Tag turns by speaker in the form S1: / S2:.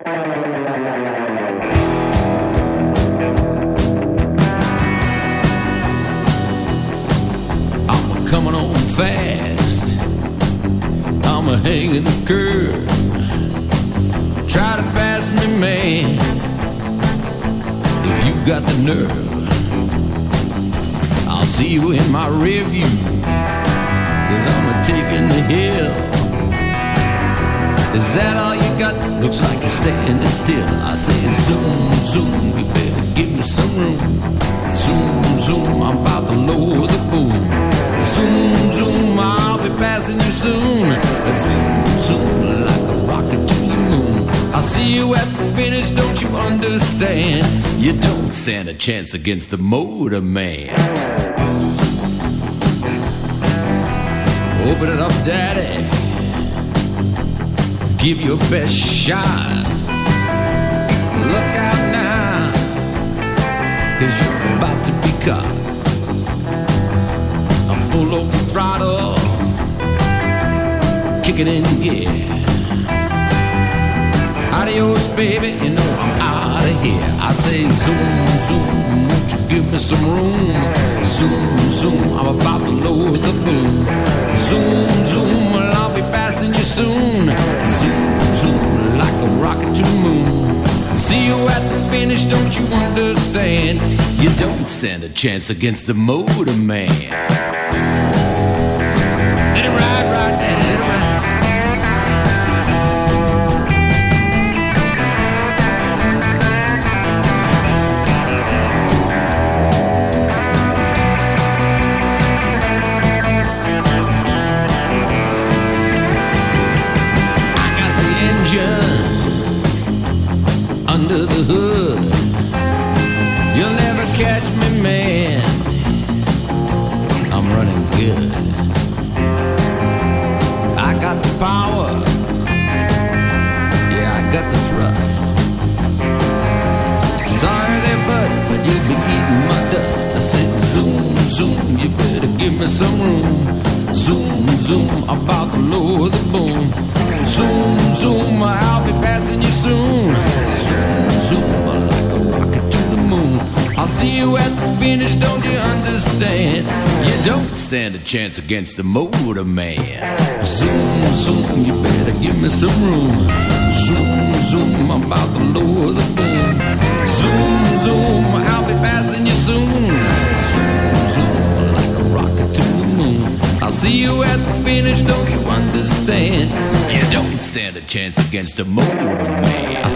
S1: I'm coming on fast. I'm a hanging the curve. Try to pass me, man, if you got the nerve. I'll see you in my rear view, 'cause I'm a-taking the hill. Is that all you got? Looks like you're standing still. I say zoom, zoom, you better give me some room. Zoom, zoom, I'm about to lower the boom. Zoom, zoom, I'll be passing you soon. Zoom, zoom, like a rocket to the moon. I'll see you at the finish, don't you understand? You don't stand a chance against the Motor Man. Open it up, daddy. Give your best shot. Look out now, 'cause you're about to be caught. I'm full open throttle, kicking in gear. Adios, baby, you know I'm out of here. I say zoom, zoom, won't you give me some room? Zoom, zoom, I'm about to lower the boom. Zoom, zoom, well, I'll be passing you soon. Zoom, zoom, like a rocket to the moon. See you at the finish, don't you understand? You don't stand a chance against the Motor Man. Let it ride, ride, daddy, let it ride. Under the hood, you'll never catch me, man. I'm running good. I got the power, yeah, I got the thrust. Sorry there, bud, but you'll be eating my dust. I said zoom, zoom, you better give me some room. Zoom, zoom, I'm about to lower the boom. Zoom, zoom, I'll be passing you soon. Zoom, zoom, like a rocket to the moon. I'll see you at the finish, don't you understand? You don't stand a chance against the Motor Man. Zoom, zoom, you better give me some room. Zoom, zoom, I'm about to lower the boom. Zoom, zoom, I'll be passing you soon. Zoom, zoom, like a rocket to the moon. I'll see you at the finish, don't you understand? You don't stand a chance against a Motor Man. I